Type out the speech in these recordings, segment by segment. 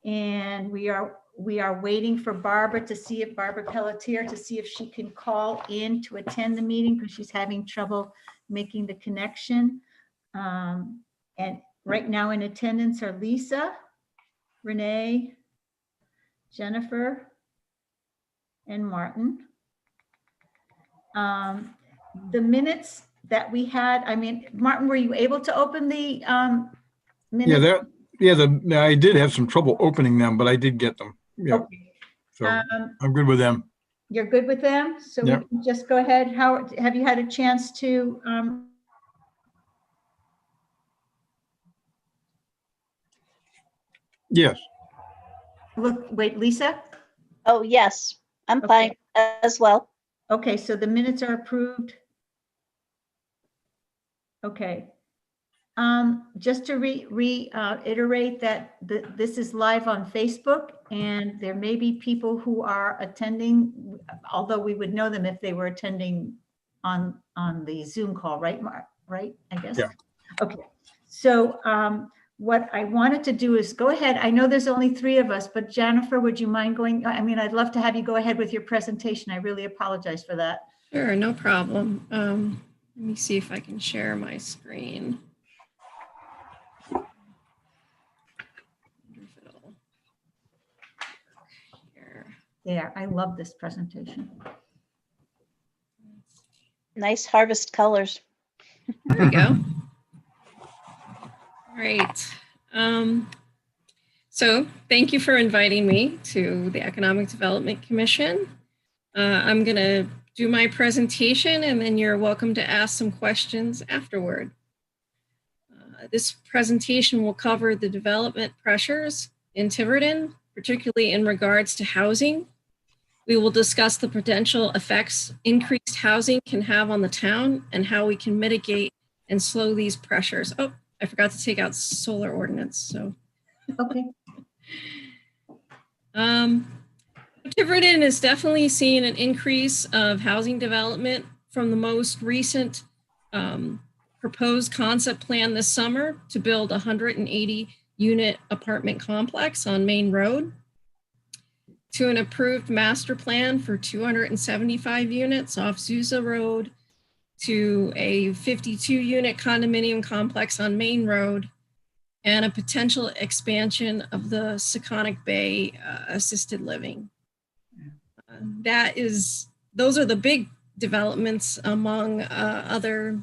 And we are waiting for Barbara Pelletier to see if she can call in to attend the meeting because she's having trouble making the connection. And right now in attendance are Lisa, Renee, Jennifer, and Martin. The minutes that we had, I mean, Martin, were you able to open the minutes? I did have some trouble opening them, but I did get them. Yeah. Okay. So I'm good with them. You're good with them? So we can just go ahead. How have you had a chance to Yes. look, wait, Lisa? Oh, yes, I'm fine as well. Okay, so the minutes are approved. Okay. Just to reiterate that this is live on Facebook, and there may be people who are attending, although we would know them if they were attending on the Zoom call, right, Mark? Right, I guess? Yeah. Okay, so what I wanted to do is go ahead. I know there's only 3 of us, but Jennifer, would you mind going? I mean, I'd love to have you go ahead with your presentation. I really apologize for that. Sure, no problem. Let me see if I can share my screen. Yeah, I love this presentation. Nice harvest colors. There we go. All right. So thank you for inviting me to the Economic Development Commission. I'm going to do my presentation and then you're welcome to ask some questions afterward. This presentation will cover the development pressures in Tiverton, particularly in regards to housing. We will discuss the potential effects increased housing can have on the town and how we can mitigate and slow these pressures. Oh, I forgot to take out solar ordinance, so. Okay. Tiverton is definitely seeing an increase of housing development from the most recent proposed concept plan this summer to build a 180 unit apartment complex on Main Road, to an approved master plan for 275 units off Zuza Road, to a 52 unit condominium complex on Main Road, and a potential expansion of the Seconic Bay assisted living. Those are the big developments among other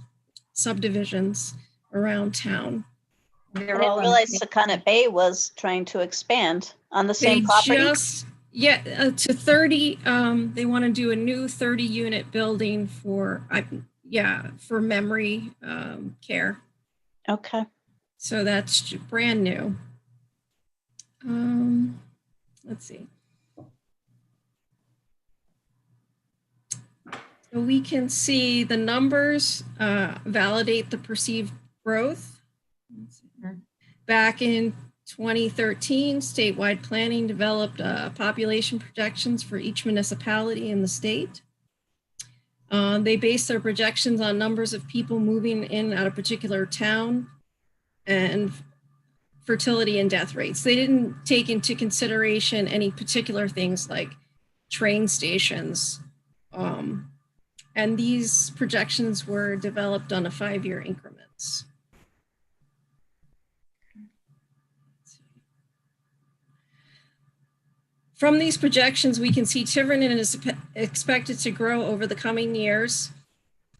subdivisions around town. I didn't realize Seconic Bay was trying to expand on the same property. To 30. They want to do a new 30 unit building for memory care. Okay. So that's brand new. Let's see. So we can see the numbers validate the perceived growth. Back in 2013, statewide planning developed population projections for each municipality in the state. They based their projections on numbers of people moving in at a particular town and fertility and death rates. They didn't take into consideration any particular things like train stations. And these projections were developed on a 5-year increments. From these projections, we can see Tiverton is expected to grow over the coming years.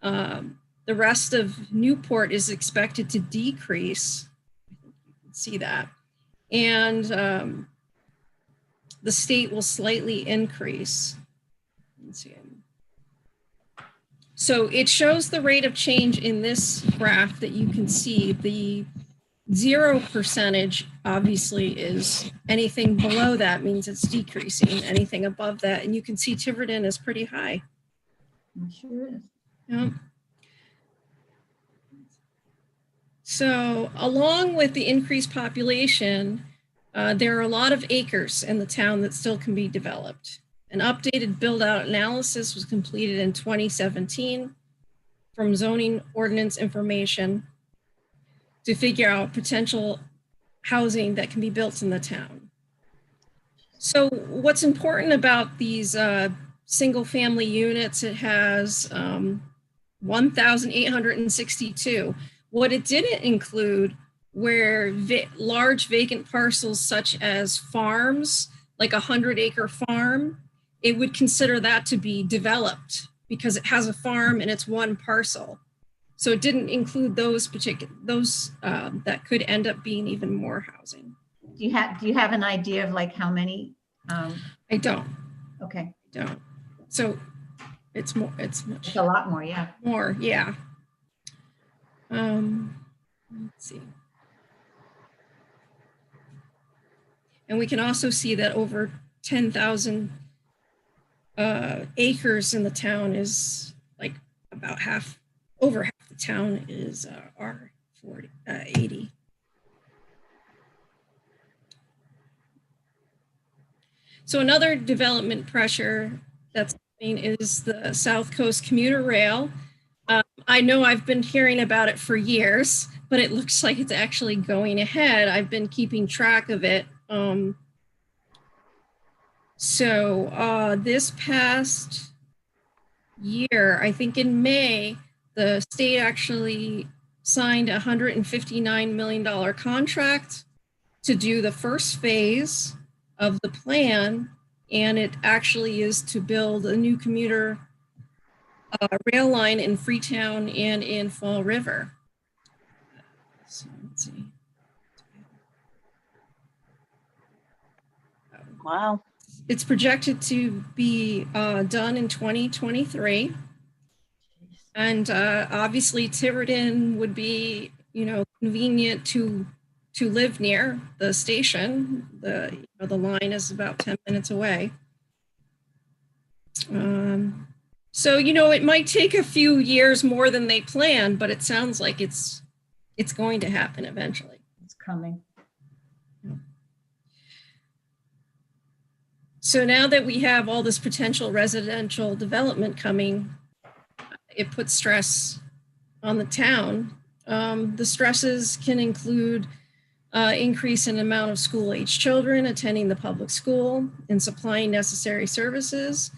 The rest of Newport is expected to decrease. I think you can see that. And the state will slightly increase. Let's see. So it shows the rate of change in this graph that you can see. The 0% obviously is anything below that means it's decreasing, anything above that. And you can see Tiverton is pretty high. It sure is. Yeah. So along with the increased population, there are a lot of acres in the town that still can be developed. An updated build-out analysis was completed in 2017 from zoning ordinance information to figure out potential housing that can be built in the town. So what's important about these single family units, it has 1,862. What it didn't include were large vacant parcels such as farms, like a 100-acre farm. It would consider that to be developed because it has a farm and it's one parcel. So it didn't include those that could end up being even more housing. Do you have an idea of like how many? I don't. Okay. Don't. So it's more. It's much. It's a lot more. Yeah. More. Yeah. Let's see. And we can also see that over 10,000 acres in the town is like about half, over half the town is R40, 80. So another development pressure that's coming is the South Coast Commuter Rail. I know I've been hearing about it for years, but it looks like it's actually going ahead. I've been keeping track of it. This past year, I think in May, the state actually signed a $159 million contract to do the first phase of the plan, and it actually is to build a new commuter rail line in Freetown and in Fall River. So let's see. Wow. It's projected to be done in 2023. And obviously Tiverton would be, convenient to live near the station. The line is about 10 minutes away. It might take a few years more than they planned, but it sounds like it's going to happen eventually. It's coming. So now that we have all this potential residential development coming, it puts stress on the town. The stresses can include increase in amount of school-age children attending the public school and supplying necessary services,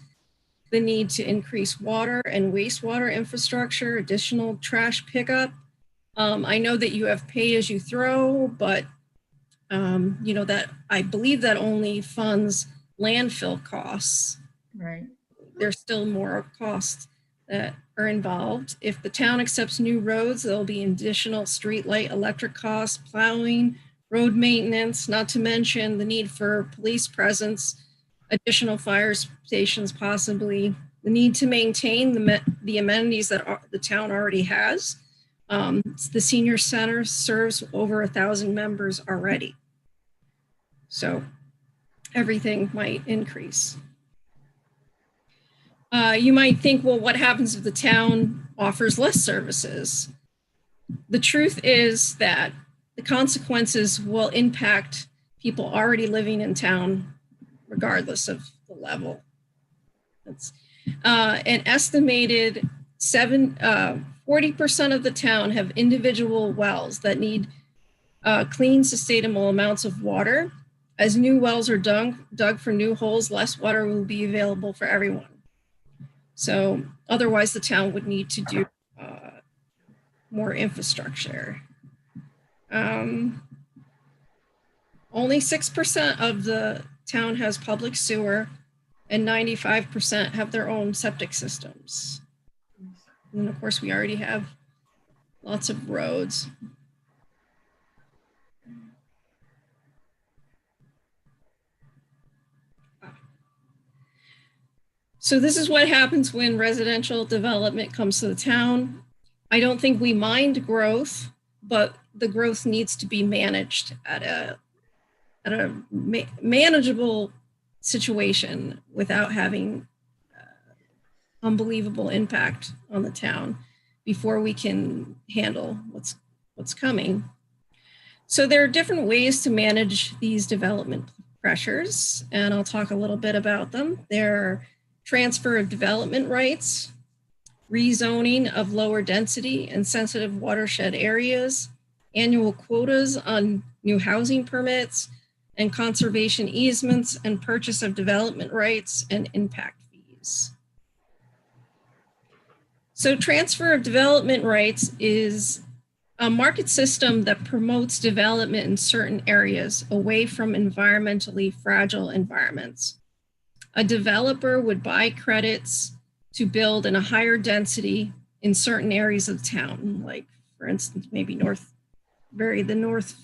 the need to increase water and wastewater infrastructure, additional trash pickup. I know that you have pay as you throw, but that I believe that only funds landfill costs. Right. There's still more costs that are involved. If the town accepts new roads, there'll be additional street light, electric costs, plowing, road maintenance, not to mention the need for police presence, additional fire stations possibly, the need to maintain the amenities that the town already has. The senior center serves over 1,000 members already. So everything might increase. You might think, well, what happens if the town offers less services? The truth is that the consequences will impact people already living in town, regardless of the level. It's an estimated 40% of the town have individual wells that need clean, sustainable amounts of water. As new wells are dug for new holes, less water will be available for everyone. So otherwise the town would need to do more infrastructure. Only 6% of the town has public sewer and 95% have their own septic systems. And of course we already have lots of roads. So this is what happens when residential development comes to the town. I don't think we mind growth, but the growth needs to be managed at a manageable situation without having unbelievable impact on the town before we can handle what's coming. So there are different ways to manage these development pressures, and I'll talk a little bit about them. There are transfer of development rights, rezoning of lower density and sensitive watershed areas, annual quotas on new housing permits, and conservation easements and purchase of development rights and impact fees. So transfer of development rights is a market system that promotes development in certain areas away from environmentally fragile environments. A developer would buy credits to build in a higher density in certain areas of town, like for instance, maybe the north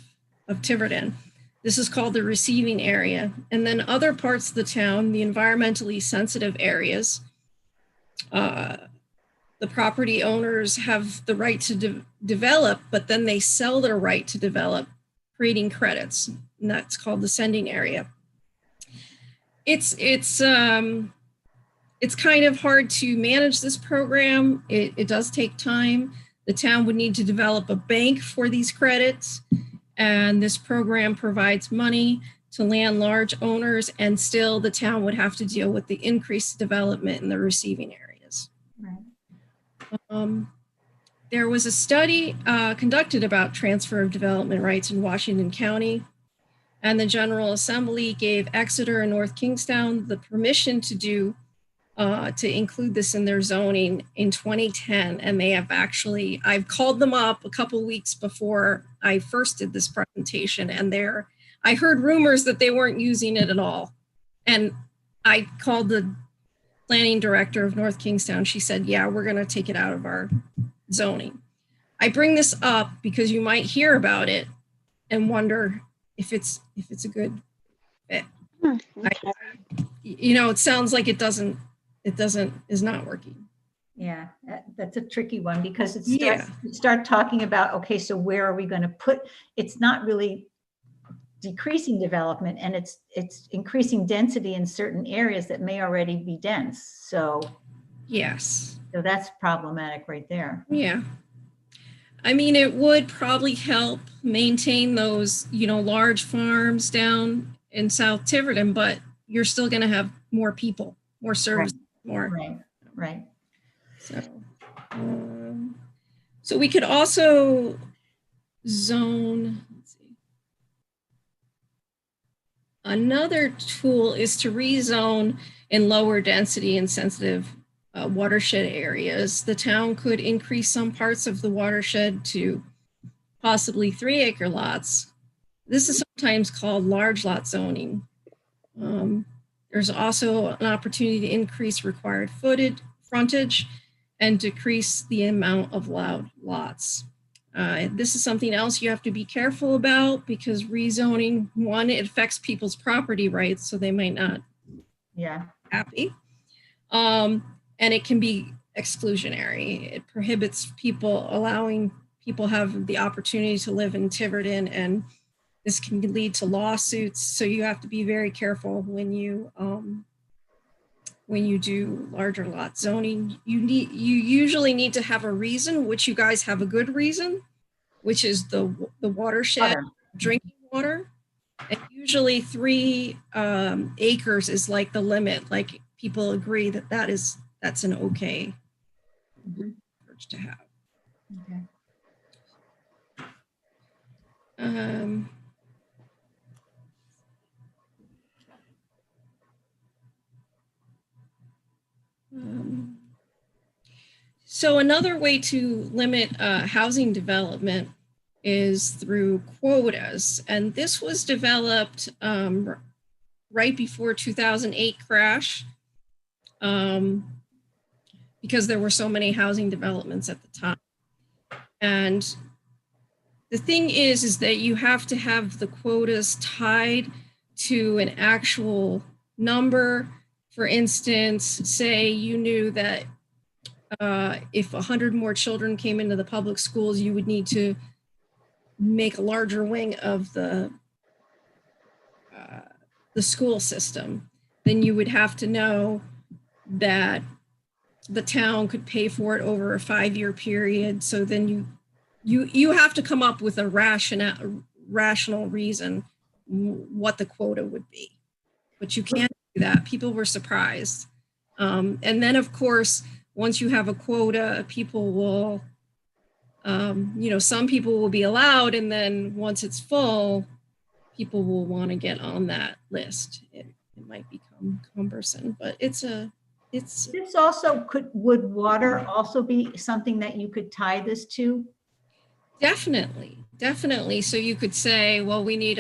of Tiverton. This is called the receiving area. And then other parts of the town, the environmentally sensitive areas, the property owners have the right to develop, but then they sell their right to develop, creating credits, and that's called the sending area. It's kind of hard to manage this program. It does take time. The town would need to develop a bank for these credits, and this program provides money to land large owners, and still the town would have to deal with the increased development in the receiving areas. Right. There was a study conducted about transfer of development rights in Washington County, and the General Assembly gave Exeter and North Kingstown the permission to include this in their zoning in 2010. And they have actually, I've called them up a couple weeks before I first did this presentation, and I heard rumors that they weren't using it at all. And I called the planning director of North Kingstown. She said, yeah, we're going to take it out of our zoning. I bring this up because you might hear about it and wonder if it's a good fit. Okay. It sounds like is not working. Yeah, that's a tricky one, because Yeah. you start talking about, okay, so where are we going to put, it's not really decreasing development, and it's increasing density in certain areas that may already be dense. So Yes. so that's problematic right there. Yeah. I mean, it would probably help maintain those, large farms down in South Tiverton, but you're still going to have more people, more service, more. Right. So we could also zone. Let's see. Another tool is to rezone in lower density and sensitive watershed areas. The town could increase some parts of the watershed to possibly 3-acre lots. This is sometimes called large lot zoning. There's also an opportunity to increase required frontage and decrease the amount of allowed lots. This is something else you have to be careful about, because rezoning, one, it affects people's property rights, so they might not be happy. And it can be exclusionary. It prohibits allowing people have the opportunity to live in Tiverton, and this can lead to lawsuits. So you have to be very careful when you do larger lot zoning. You usually need to have a reason, which you guys have a good reason, which is the watershed, drinking water. And usually 3 acres is like the limit. Like, people agree that's an okay approach to have. Okay. So another way to limit housing development is through quotas. And this was developed right before 2008 crash, because there were so many housing developments at the time. And the thing is that you have to have the quotas tied to an actual number. For instance, say you knew that if 100 more children came into the public schools, you would need to make a larger wing of the school system. Then you would have to know that the town could pay for it over a 5-year period. So then you have to come up with a rational reason what the quota would be. But you can't do that. People were surprised. And then, of course, once you have a quota, people will, some people will be allowed. And then once it's full, people will want to get on that list. It might become cumbersome, but it's This also would water also be something that you could tie this to? definitely. So you could say, well, we need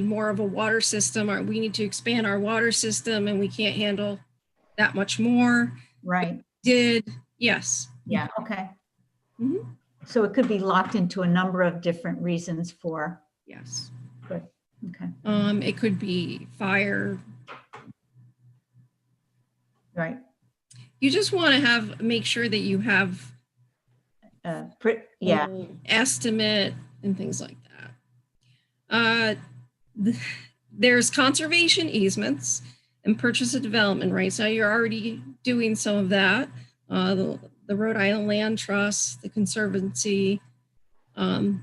more of a water system, or we need to expand our water system, and we can't handle that much more. Right. Yes. Yeah, okay. Mhm. So it could be locked into a number of different reasons for, Yes. good, okay, It could be fire. right. You just want to make sure that you have Yeah, estimate and things like that. There's conservation easements and purchase of development rights. Now you're already doing some of that. The Rhode Island Land Trust, the Conservancy, the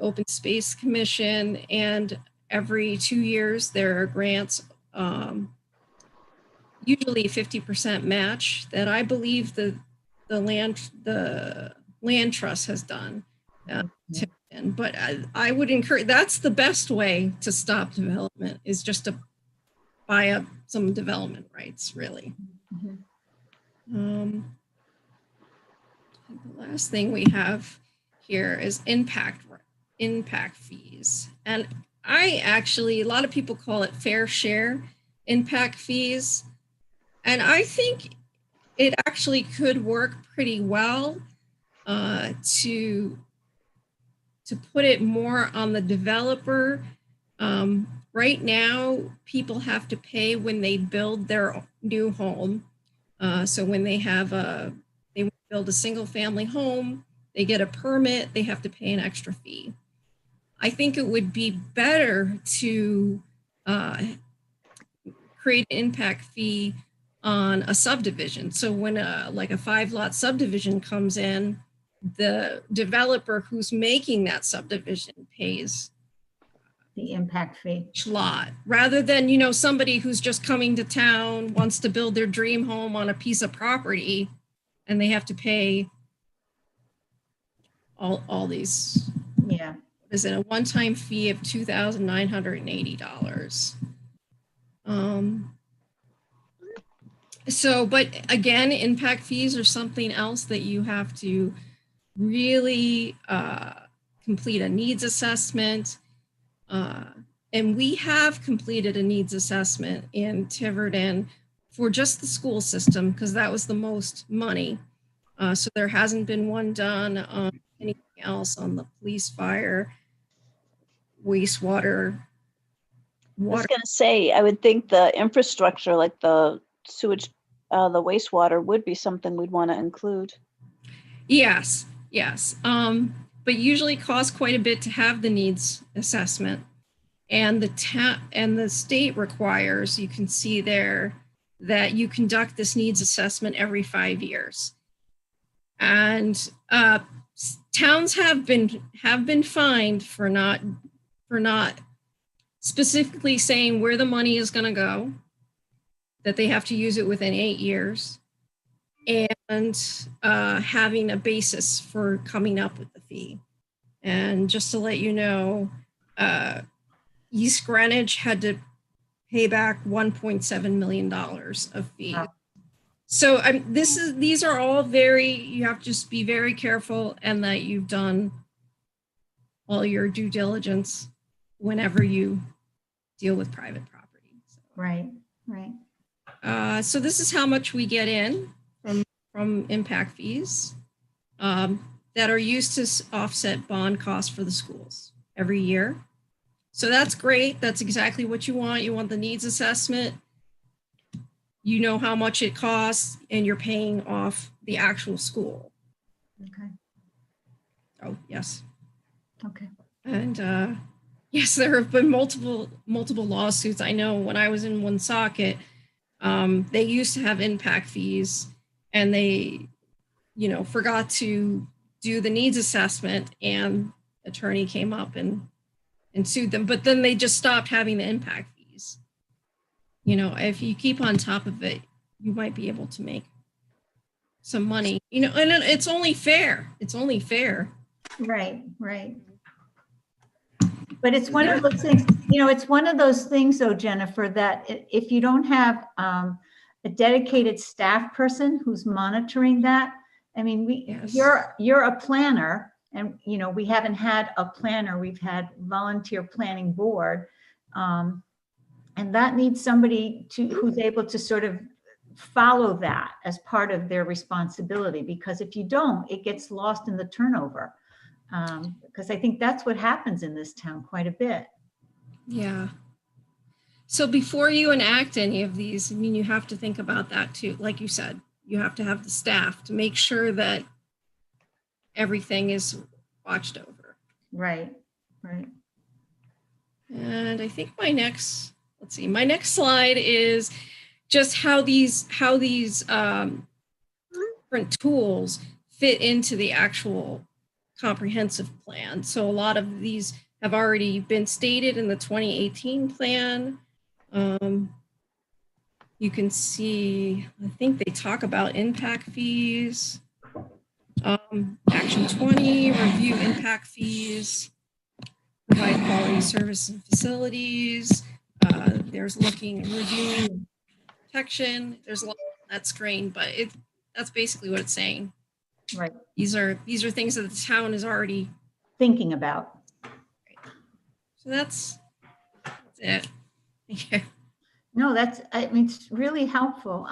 Open Space Commission, and every 2 years there are grants, usually 50% match, that I believe the land trust has done. But I would encourage, that's the best way to stop development, is just to buy up some development rights, really. The last thing we have here is impact fees. And a lot of people call it fair share impact fees. And I think it actually could work pretty well to put it more on the developer. Right now, people have to pay when they build their new home. So when they build a single family home, they get a permit, they have to pay an extra fee. I think it would be better to create an impact fee on a subdivision. So when like a 5-lot subdivision comes in, the developer who's making that subdivision pays the impact fee. each lot, rather than, somebody who's just coming to town, wants to build their dream home on a piece of property, and they have to pay all these. Yeah. Is it a one-time fee of $2,980? But again, impact fees are something else that you have to really complete a needs assessment. And we have completed a needs assessment in Tiverton for just the school system, because that was the most money. So there hasn't been one done on anything else, on the police, fire, wastewater. I was going to say, I would think the infrastructure, like the sewage, the wastewater, would be something we'd want to include. Yes. But usually costs quite a bit to have the needs assessment. And the state requires, you can see there, that you conduct this needs assessment every 5 years. And towns have been fined for not specifically saying where the money is going to go, that they have to use it within 8 years, and having a basis for coming up with the fee. And just to let you know, East Greenwich had to pay back $1.7 million of fees. Wow. So these are all you have to just be very careful, and that you've done all your due diligence whenever you deal with private property. So. Right. So this is how much we get in from impact fees that are used to offset bond costs for the schools every year. So that's great. That's exactly what you want. You want the needs assessment. You know how much it costs, and you're paying off the actual school. Okay. Oh, yes. Okay. And yes, there have been multiple lawsuits. I know when I was in Woonsocket, they used to have impact fees, and they, forgot to do the needs assessment, and attorney came up and sued them. But then they just stopped having the impact fees. If you keep on top of it, you might be able to make some money, and it's only fair. Right. But it's one of those things, it's one of those things though, Jennifer, that if you don't have a dedicated staff person who's monitoring that, I mean, Yes. you're a planner and, we haven't had a planner, we've had volunteer planning board. And that needs somebody who's able to sort of follow that as part of their responsibility, because if you don't, it gets lost in the turnover. Because I think that's what happens in this town quite a bit. Yeah. So before you enact any of these, I mean, you have to think about that too. Like you said, you have to have the staff to make sure that everything is watched over. Right, right. And I think my next slide is just how these different tools fit into the actual comprehensive plan. So a lot of these have already been stated in the 2018 plan. You can see, I think they talk about impact fees. Action 20, review impact fees, provide quality service and facilities. There's looking and reviewing protection. There's a lot on that screen, but that's basically what it's saying. Right. These are things that the town is already Thinking about. So that's it. Yeah. No, it's really helpful.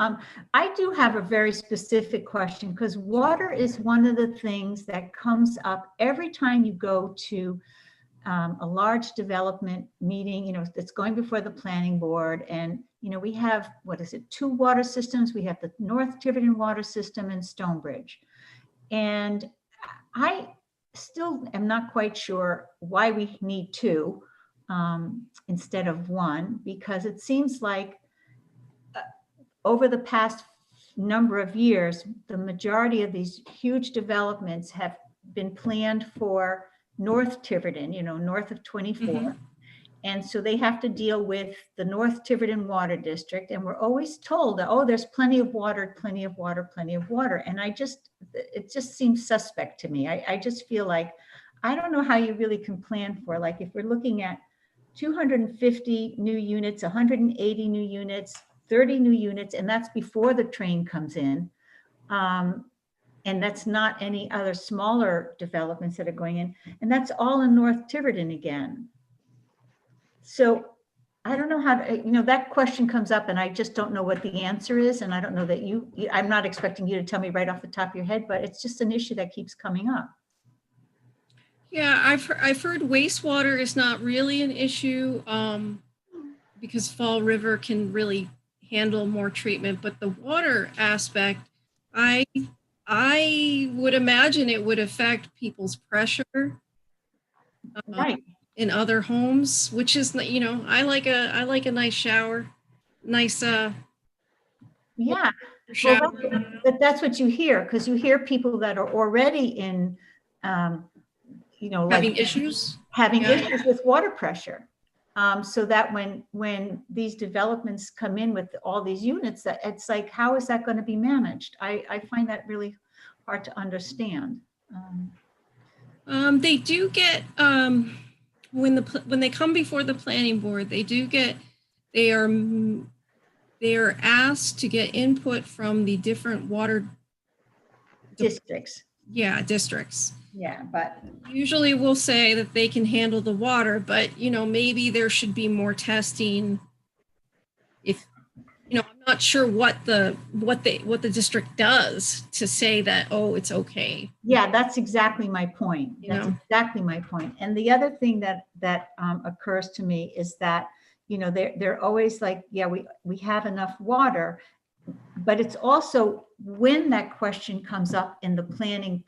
I do have a very specific question, because water is one of the things that comes up every time you go to a large development meeting, that's going before the planning board. And, we have, 2 water systems. We have the North Tiverton water system and Stonebridge. And I still am not quite sure why we need 2 instead of 1, because it seems like over the past number of years, the majority of these huge developments have been planned for North Tiverton, north of 24. Mm-hmm. And so they have to deal with the North Tiverton Water District. And we're always told that, there's plenty of water, plenty of water, plenty of water. And it just seems suspect to me. I just feel like, I don't know how you really can plan for, like, if we're looking at 250 new units, 180 new units, 30 new units, and that's before the train comes in. And that's not any other smaller developments that are going in. And that's all in North Tiverton again. So I don't know how to, that question comes up and I just don't know what the answer is. And I don't know that I'm not expecting you to tell me right off the top of your head, but it's just an issue that keeps coming up. Yeah, I've heard wastewater is not really an issue because Fall River can really handle more treatment, but the water aspect, I would imagine it would affect people's pressure Right. in other homes, which is, I like a nice shower, nice Yeah. shower. Well, but that's what you hear, because you hear people that are already in, Having issues with water pressure. So that when these developments come in with all these units, that it's like, how is that going to be managed? I find that really hard to understand. They do get when they come before the planning board, they are asked to get input from the different water Districts. Yeah, districts. Yeah, but Usually we'll say that they can handle the water, but maybe there should be more testing. If I'm not sure what the district does to say that, it's okay. yeah, that's exactly my point. That's exactly my point. And the other thing that occurs to me is that they're always like, yeah, we have enough water, but it's also when that question comes up in the planning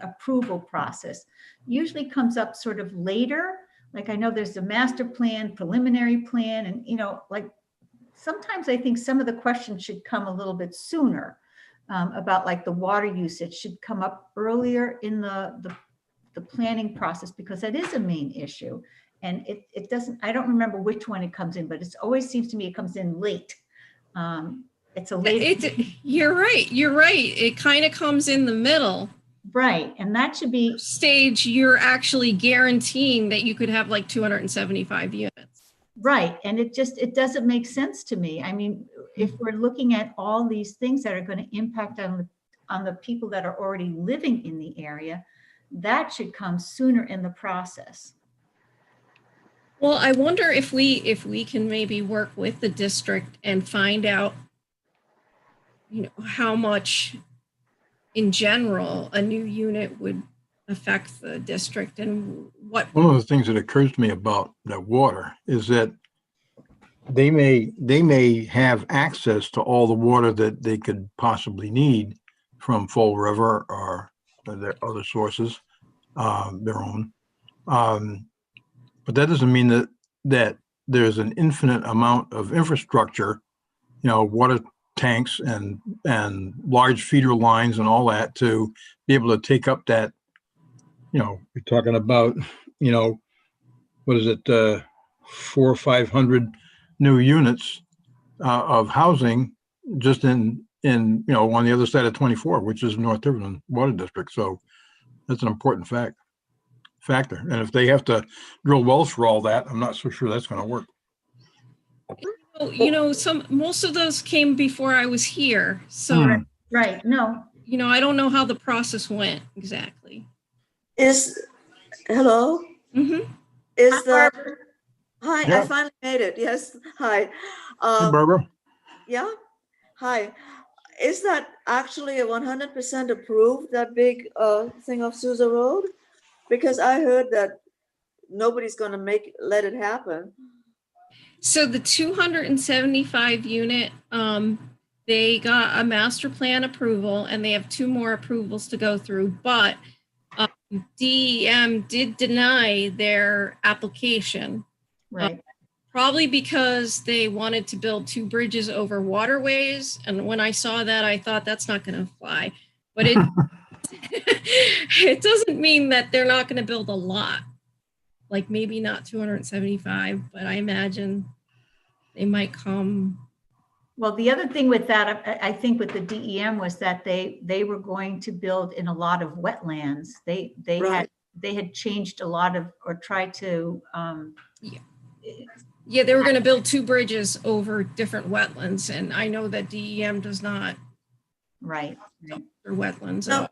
approval process, usually comes up sort of later. Like, I know there's a master plan, preliminary plan, and like sometimes I think some of the questions should come a little bit sooner about like the water usage should come up earlier in the planning process, because that is a main issue. And it doesn't, I don't remember which one it comes in, but it always seems to me it comes in late. It's a late. You're right. It kind of comes in the middle. Right, and that should be, Stage, you're actually guaranteeing that you could have like 275 units. right, and it doesn't make sense to me. I mean, if we're looking at all these things that are going to impact on the people that are already living in the area, that should come sooner in the process. Well, I wonder if we can maybe work with the district and find out, how much in general a new unit would affect the district and what. One of the things that occurs to me about the water is that they may have access to all the water that they could possibly need from Fall River or their other sources, their own. But that doesn't mean that there's an infinite amount of infrastructure, water tanks and large feeder lines and all that to be able to take up that, we're talking about, what is it, 400 or 500 new units of housing just in on the other side of 24, which is North Tiverton Water District. So that's an important factor. And if they have to drill wells for all that, I'm not so sure that's going to work. Most of those came before I was here. So, Right, no. I don't know how the process went exactly. Hello? Mm-hmm. Is that, Barbara. hi, Yeah. I finally made it. Yes, hi. Hey, Barbara? Yeah, hi. Is that actually a 100% approved, that big thing of Sousa Road? Because I heard that nobody's going to let it happen. So the 275 unit, they got a master plan approval and they have 2 more approvals to go through, but DEM did deny their application. Right. Probably because they wanted to build 2 bridges over waterways. And when I saw that, I thought that's not going to fly. But it doesn't mean that they're not going to build a lot. Like maybe not 275, but I imagine they might come. Well, the other thing with that, I think with the DEM was that they were going to build in a lot of wetlands. They Right. had changed a lot of, or tried to, Yeah, they were going to build 2 bridges over different wetlands. And I know that DEM does not. right. Or wetlands. Now,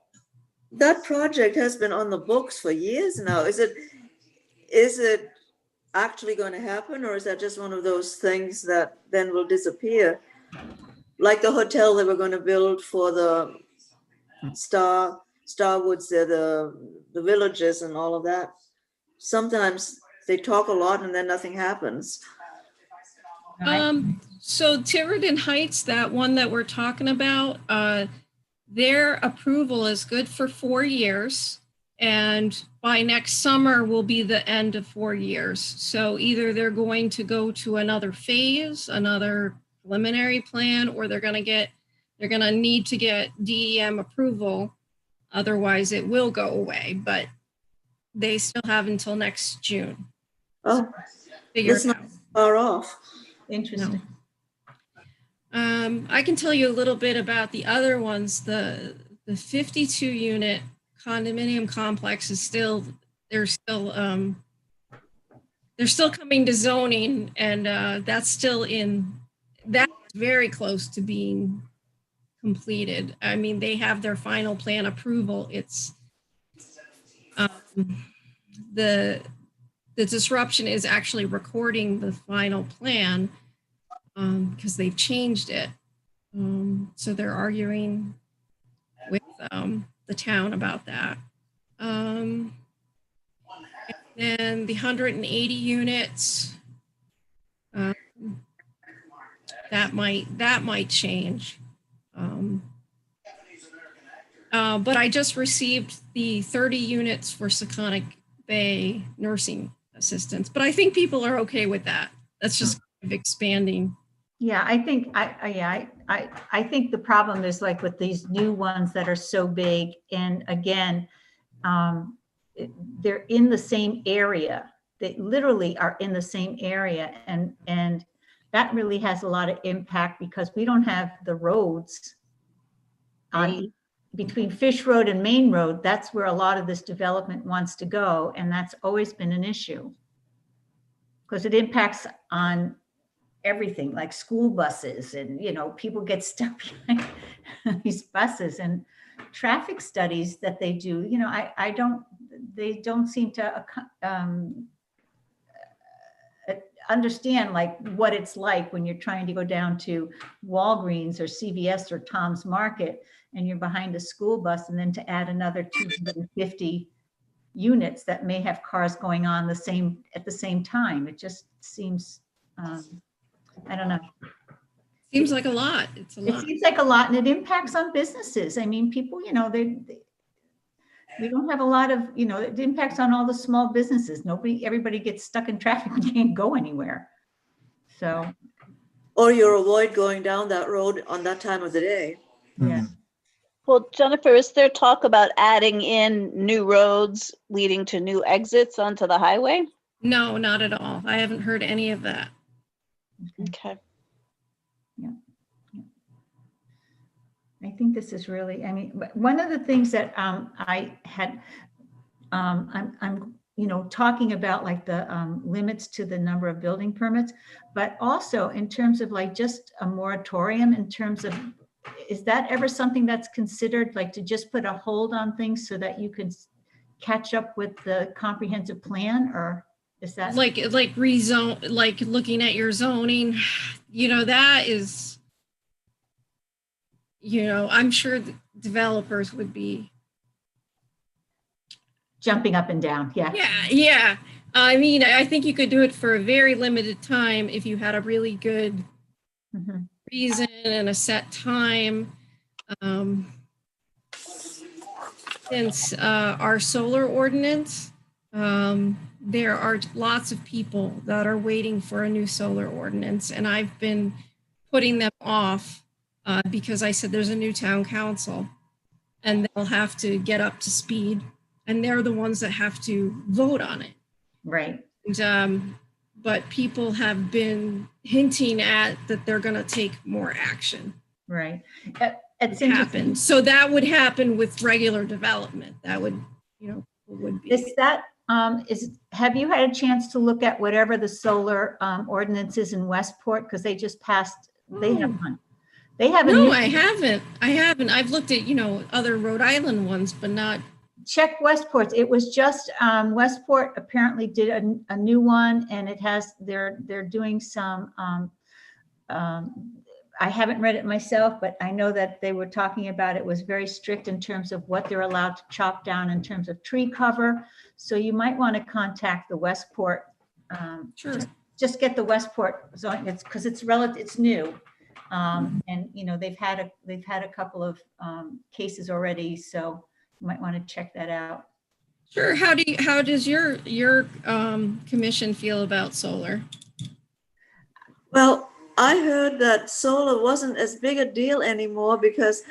that project has been on the books for years now. Is it actually going to happen, or is that just one of those things that then will disappear? Like the hotel they were going to build for the Starwoods, the villages and all of that. Sometimes they talk a lot and then nothing happens. So Tiverton Heights, that one that we're talking about, their approval is good for 4 years. And by next summer will be the end of 4 years. So either they're going to go to another phase, another preliminary plan, or they're going to need to get DEM approval. Otherwise it will go away, but they still have until next June. Oh, Figure it's it not out. far off. Interesting. I can tell you a little bit about the other ones. The 52 unit condominium complex is they're still coming to zoning, and that's very close to being completed. I mean, they have their final plan approval. It's the disruption is actually recording the final plan because they've changed it. So they're arguing with the town about that. And then the 180 units, that might change. But I just received the 30 units for Seconic Bay nursing assistants, but I think people are okay with that. That's just kind of expanding. Yeah, I think I think the problem is like with these new ones that are so big, and again, they're in the same area. They literally are in the same area, and that really has a lot of impact because we don't have the roads on between Fish Road and Main Road, that's where a lot of this development wants to go. And that's always been an issue. Because it impacts on everything, like school buses and, you know, people get stuck behind these buses, and traffic studies that they do, you know, they don't seem to understand like what it's like when you're trying to go down to Walgreens or CVS or Tom's Market and you're behind a school bus, and then to add another 250 units that may have cars going on at the same time. It just seems, I don't know. Seems like a lot. It's a It lot. seems like a lot, and it impacts on businesses. I mean, people, you know, we don't have a lot of, you know, it impacts on all the small businesses. Everybody gets stuck in traffic and can't go anywhere. So, Or you avoid going down that road on that time of the day. yeah. Well, Jennifer, is there talk about adding in new roads leading to new exits onto the highway? No, not at all. I haven't heard any of that. Okay. I think this is really, I mean, one of the things that I had, I'm, you know, talking about like the limits to the number of building permits, but also in terms of like just a moratorium in terms of, is that ever something that's considered, like to just put a hold on things so that you can catch up with the comprehensive plan, or is that? Like rezone, like looking at your zoning, you know, that is, you know, I'm sure the developers would be. Jumping up and down, yeah. Yeah. I mean, I think you could do it for a very limited time if you had a really good reason and a set time. Since our solar ordinance, there are lots of people that are waiting for a new solar ordinance, and I've been putting them off because I said there's a new town council and they'll have to get up to speed, and they're the ones that have to vote on it. Right. And, but people have been hinting at that they're going to take more action. Right. It's Happen. So that would happen with regular development. That would, you know, would be. Is that, have you had a chance to look at whatever the solar ordinance is in Westport? Because they just passed, they have one. They have a No, new, I haven't. I've looked at, you know, other Rhode Island ones, but not. check Westport. It was just, Westport apparently did a new one, and it has, they're doing some, I haven't read it myself, but I know that they were talking about it was very strict in terms of what they're allowed to chop down in terms of tree cover. So you might want to contact the Westport. Sure. Just get the Westport zone. It's because it's it's new, and you know they've had a couple of cases already. So you might want to check that out. Sure. How does your commission feel about solar? Well, I heard that solar wasn't as big a deal anymore because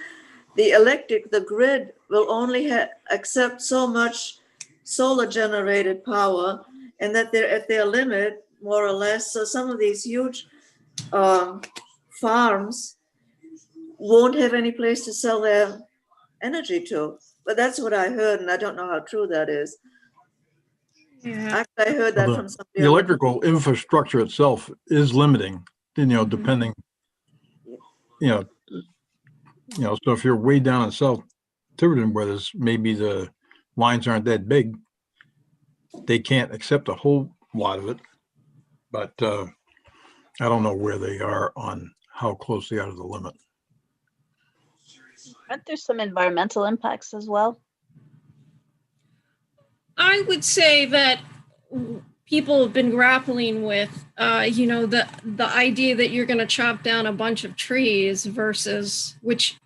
the grid will only accept so much solar generated power, and that they're at their limit, more or less. So some of these huge farms won't have any place to sell their energy to. But that's what I heard, and I don't know how true that is. Yeah. Actually, I heard that from somebody. The electrical infrastructure itself is limiting, you know, depending, you know, so if you're way down in South Tiverton, where there's maybe the lines aren't that big, they can't accept a whole lot of it. But I don't know where they are on how close they are to the limit. Aren't there some environmental impacts as well? I would say that people have been grappling with, you know, the idea that you're going to chop down a bunch of trees versus which,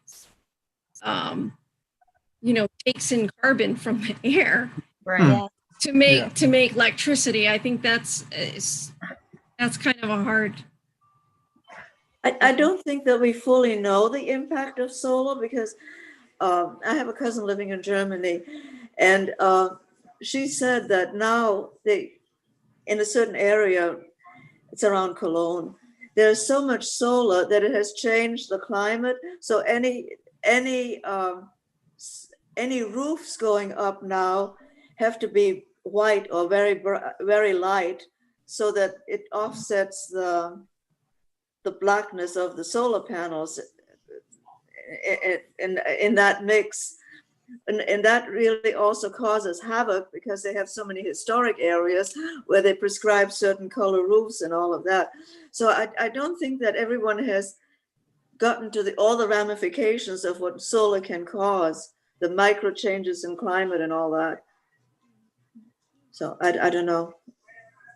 you know, takes in carbon from the air, Right. Yeah. to make electricity. I think that's kind of a hard. I don't think that we fully know the impact of solar because I have a cousin living in Germany, and she said that now in a certain area, it's around Cologne, there's so much solar that it has changed the climate. So any any roofs going up now have to be white or very light so that it offsets the blackness of the solar panels in that mix. And that really also causes havoc because they have so many historic areas where they prescribe certain color roofs and all of that. So I don't think that everyone has gotten to all the ramifications of what solar can cause, the micro changes in climate and all that. So I don't know,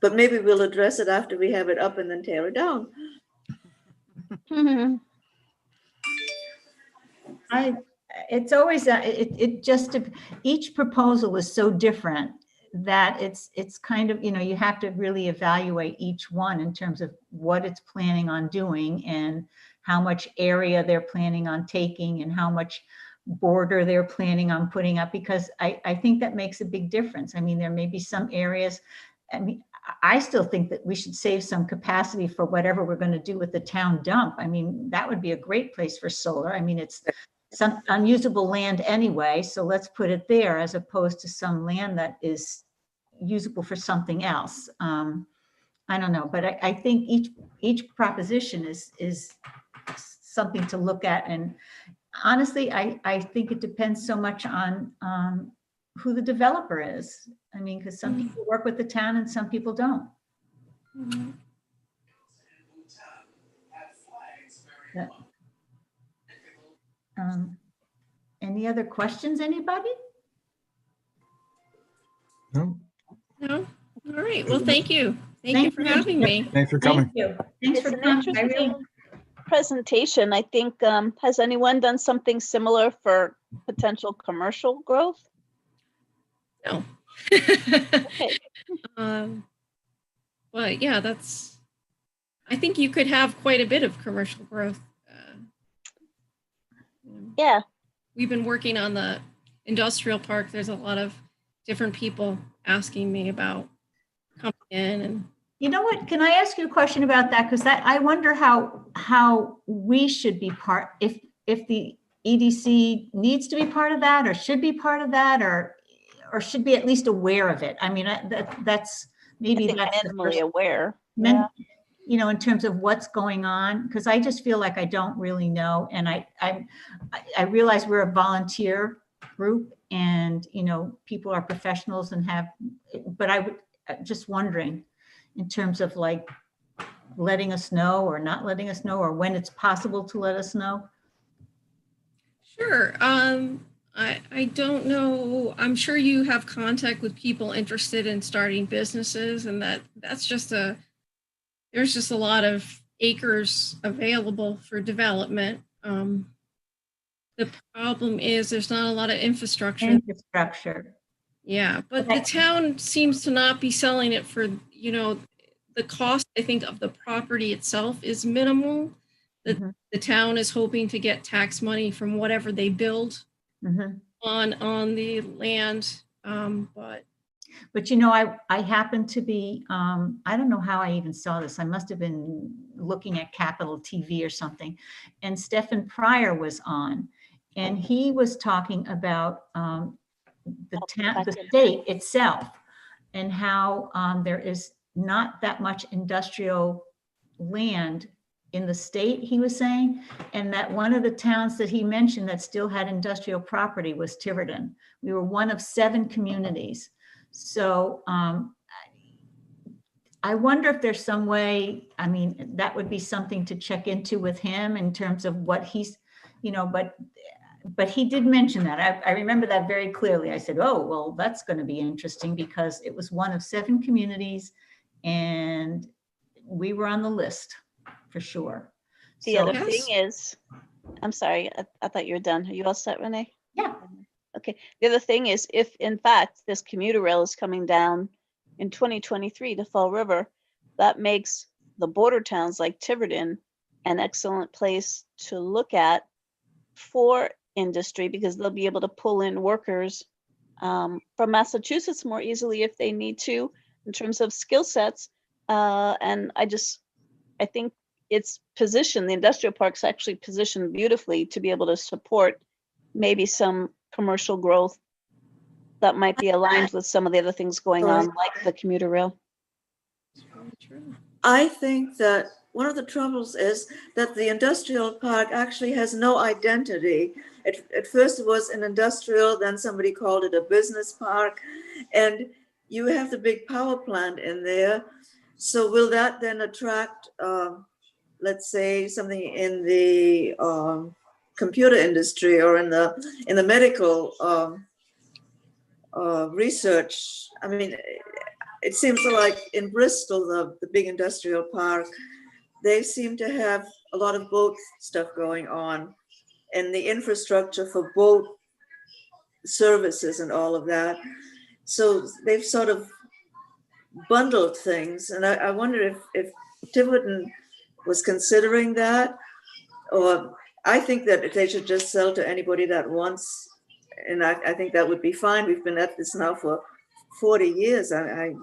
but maybe we'll address it after we have it up and then tear it down. It's always, it just, each proposal is so different that it's kind of, you have to really evaluate each one in terms of what it's planning on doing and how much area they're planning on taking and how much border they're planning on putting up, because I think that makes a big difference. I mean, there may be some areas, I mean, I still think that we should save some capacity for whatever we're going to do with the town dump. I mean, that would be a great place for solar. I mean, it's some unusable land anyway, so let's put it there as opposed to some land that is usable for something else. I don't know, but I think each proposition is something to look at. And honestly, I think it depends so much on who the developer is. I mean, because some people work with the town and some people don't. But, any other questions, anybody? No? No? All right. Well, thank you. Thank you for having me. Thanks for coming. Thank you. Thanks It's for an coming. I really, interesting presentation. I think, has anyone done something similar for potential commercial growth? No. Okay. But yeah, I think you could have quite a bit of commercial growth. Yeah. We've been working on the industrial park. There's a lot of different people asking me about coming in and you know what, can I ask you a question about that? Because I wonder how we should be part, if the EDC needs to be part of that or should be part of that or should be at least aware of it. I mean, that's maybe I think that's the minimally first, aware. Yeah. in terms of what's going on, because I just feel like I don't really know. And I realize we're a volunteer group and, people are professionals and but I would just wondering in terms of like letting us know or not letting us know or when it's possible to let us know. Sure. I don't know. I'm sure you have contact with people interested in starting businesses and there's just a lot of acres available for development. The problem is there's not a lot of infrastructure. Yeah, but the town seems to not be selling it for, the cost, I think, of the property itself is minimal. The town is hoping to get tax money from whatever they build on the land. But I happened to be, I don't know how I even saw this. I must have been looking at Capital TV or something. And Stephen Pryor was on, and he was talking about the state itself and how there is not that much industrial land in the state, he was saying, and that one of the towns that he mentioned that still had industrial property was Tiverton. We were one of 7 communities. So I wonder if there's some way, I mean, that would be something to check into with him in terms of what he's, but he did mention that. I remember that very clearly. I said, oh, well, that's going to be interesting because it was one of 7 communities and we were on the list for sure. The other thing is, I'm sorry, I thought you were done. Are you all set, Renee? Yeah. Okay. The other thing is, if in fact this commuter rail is coming down in 2023 to Fall River, that makes the border towns like Tiverton an excellent place to look at for industry because they'll be able to pull in workers from Massachusetts more easily if they need to in terms of skill sets. And I think it's positioned, the industrial park's actually positioned beautifully to be able to support maybe some commercial growth that might be aligned with some of the other things going on, like the commuter rail. I think that one of the troubles is that the industrial park actually has no identity. At first it was an industrial, then somebody called it a business park, and you have the big power plant in there. So will that then attract, let's say, something in the computer industry or in the medical research? I mean, it seems like in Bristol, the big industrial park, they seem to have a lot of boat stuff going on, and the infrastructure for boat services and all of that. So they've sort of bundled things, and I wonder if Tiverton was considering that, or I think that they should just sell to anybody that wants, and I think that would be fine. We've been at this now for 40 years. I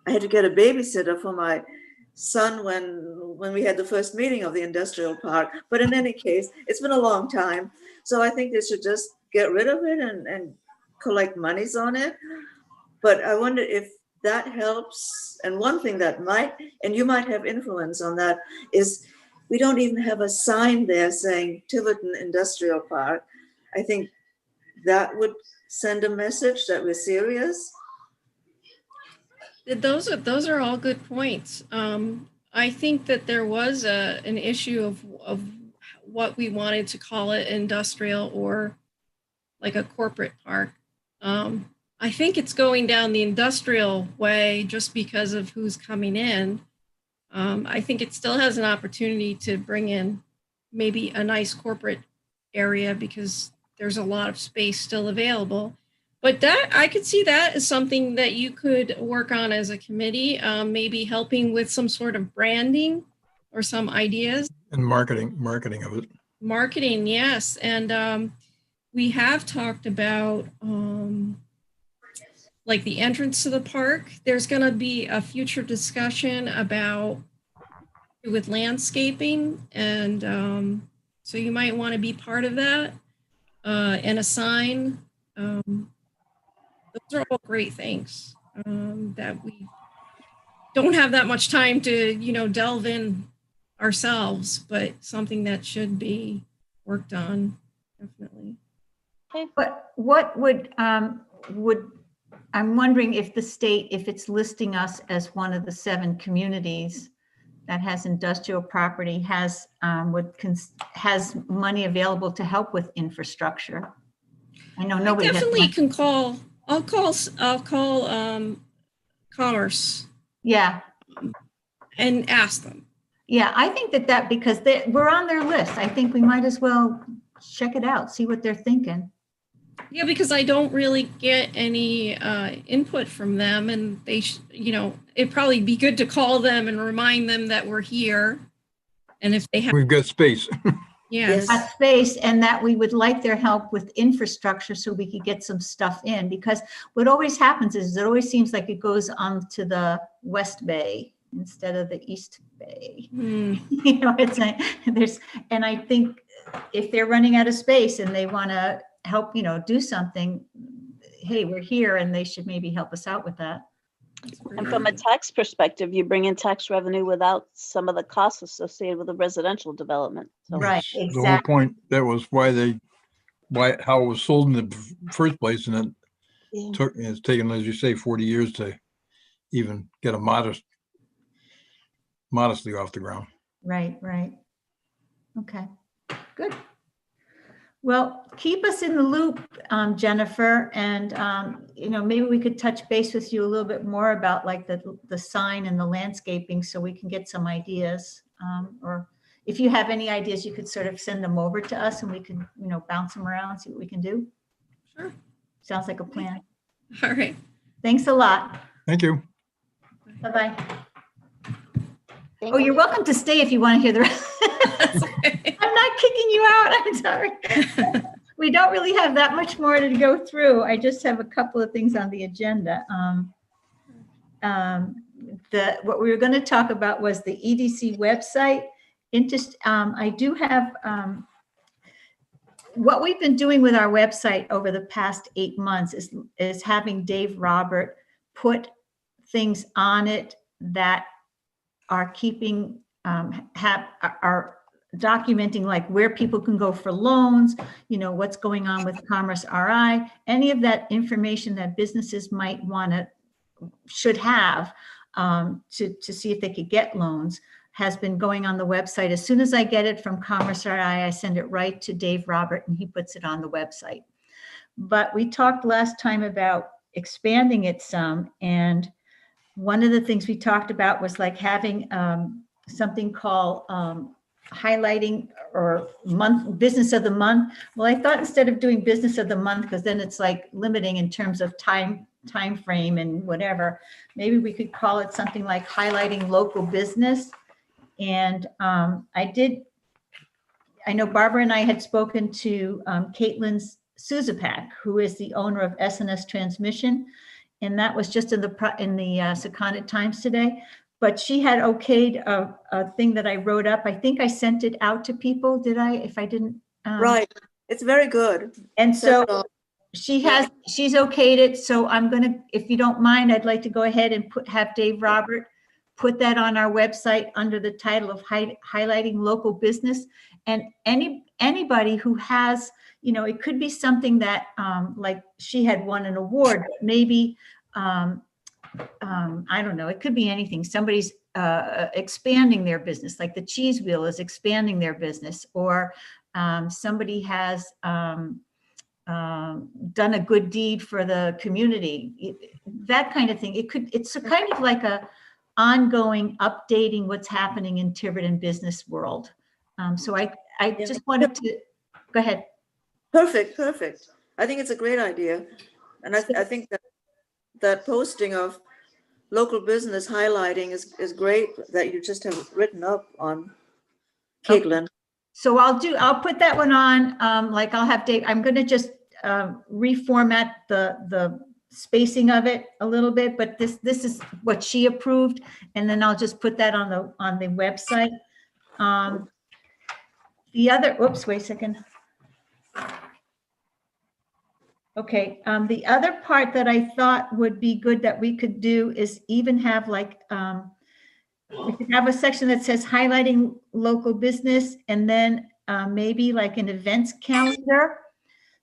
had to get a babysitter for my son when we had the first meeting of the industrial park. But in any case, it's been a long time. So I think they should just get rid of it and collect monies on it. But I wonder if that helps. And one thing that might, and you might have influence on that, is we don't even have a sign there saying Tiverton Industrial Park. I think that would send a message that we're serious. Those are all good points. I think that there was an issue of what we wanted to call it, industrial or like a corporate park. I think it's going down the industrial way just because of who's coming in. I think it still has an opportunity to bring in maybe a nice corporate area because there's a lot of space still available. But that, I could see that as something that you could work on as a committee, maybe helping with some sort of branding or some ideas. And marketing of it. Marketing, yes. And we have talked about like the entrance to the park. There's going to be a future discussion about with landscaping. And so you might want to be part of that and a sign. Those are all great things that we don't have that much time to, delve in ourselves, but something that should be worked on, definitely. But what would I'm wondering if the state, if it's listing us as one of the 7 communities that has industrial property, has money available to help with infrastructure. I know nobody Definitely has can call. I'll call Commerce. Yeah. And ask them. Yeah, I think that because we're on their list. I think we might as well check it out, see what they're thinking. Yeah, because I don't really get any input from them, and they, it'd probably be good to call them and remind them that we're here, and if they have, We've got space. yes, Got space, and that we would like their help with infrastructure so we could get some stuff in. Because what always happens is it always seems like it goes on to the West Bay instead of the East Bay. It's and I think if they're running out of space and they want to help, do something, hey, we're here, and they should maybe help us out with that. And from a tax perspective, you bring in tax revenue without some of the costs associated with the residential development. So. Right, The whole exactly. point, that was how it was sold in the first place, and it's taken, as you say, 40 years to even get a modestly off the ground. Right. Okay, good. Well, keep us in the loop, Jennifer, and maybe we could touch base with you a little bit more about like the sign and the landscaping, so we can get some ideas. Or if you have any ideas, you could sort of send them over to us, and we can bounce them around, see what we can do. Sure. Sounds like a plan. All right. Thanks a lot. Thank you. Bye-bye. Oh, you're welcome to stay if you want to hear the rest. Okay. I'm not kicking you out. I'm sorry. We don't really have that much more to go through. I just have a couple of things on the agenda. What we were going to talk about was the EDC website. I do have what we've been doing with our website over the past 8 months is having Dave Robert put things on it that are keeping, are documenting like where people can go for loans, what's going on with Commerce RI, any of that information that businesses might should have to see if they could get loans has been going on the website. As soon as I get it from Commerce RI, I send it right to Dave Robert and he puts it on the website. But we talked last time about expanding it some. And one of the things we talked about was like having something called highlighting or business of the month. Well, I thought instead of doing business of the month, because then it's like limiting in terms of time frame and whatever, maybe we could call it something like highlighting local business. And I know Barbara and I had spoken to Caitlin Suzapak, who is the owner of S&S Transmission. And that was just in the Secundit Times today. But she had okayed a thing that I wrote up. I think I sent it out to people. Did I? If I didn't. Right. It's very good. And so she's okayed it. So I'm going to, if you don't mind, I'd like to go ahead and have Dave Robert put that on our website under the title of highlighting local business. And anybody who has, it could be something that like she had won an award, but maybe, I don't know, it could be anything. Somebody's expanding their business, like the Cheese Wheel is expanding their business, or somebody has done a good deed for the community, that kind of thing. It's a kind of like a ongoing updating what's happening in Tiverton business world. So I just wanted to, go ahead. Perfect. I think it's a great idea. And I think that posting of local business highlighting is great that you just have written up on, Caitlin. So I'll put that one on, like I'll have Dave, I'm going to just reformat the spacing of it a little bit, but this is what she approved. And then I'll just put that on the website. The other, whoops, wait a second. Okay, the other part that I thought would be good that we could do is even have like, we could have a section that says highlighting local business, and then maybe like an events calendar,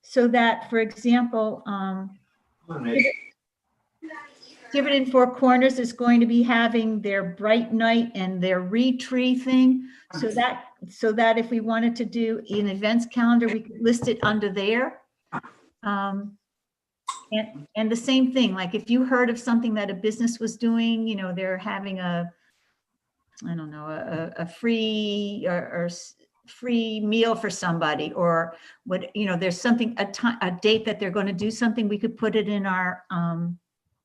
so that, for example, Tiverton Four Corners is going to be having their Bright Night and their Re-Tree thing, so that if we wanted to do an events calendar, we could list it under there. And the same thing, like if you heard of something that a business was doing, they're having a free or free meal for somebody, or what, there's something, a date that they're going to do something, we could put it in our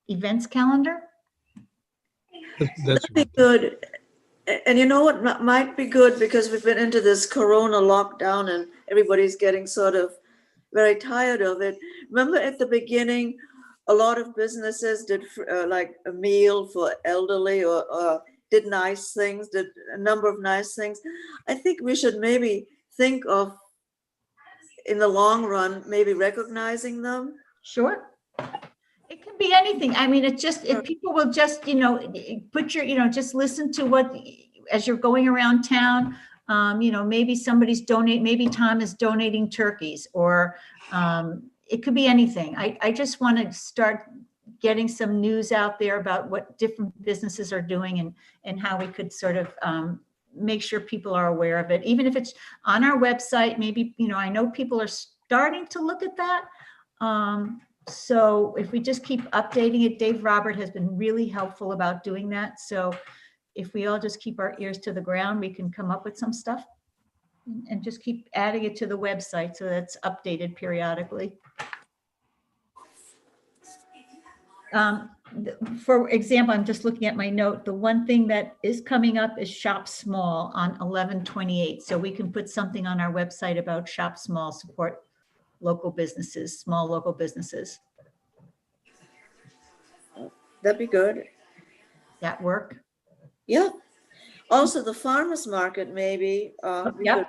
events calendar. That's That'd be good. And you know what might be good, because we've been into this Corona lockdown and everybody's getting sort of very tired of it. Remember at the beginning, a lot of businesses did like a meal for elderly, or did nice things, did a number of nice things. I think we should maybe think of, in the long run, maybe recognizing them. Sure. It can be anything. I mean, it's just, if people will just, put your, just listen to what, as you're going around town, maybe somebody's maybe Tom is donating turkeys, or it could be anything. I just want to start getting some news out there about what different businesses are doing, and how we could sort of make sure people are aware of it. Even if it's on our website, maybe, I know people are starting to look at that. So if we just keep updating it, Dave Robert has been really helpful about doing that. So if we all just keep our ears to the ground, we can come up with some stuff and just keep adding it to the website so that's updated periodically. For example, I'm just looking at my note. The one thing that is coming up is Shop Small on 11/28. So we can put something on our website about Shop Small, support local businesses, small local businesses. That'd be good. That work? Yeah. Also, the farmers market, maybe we Yep.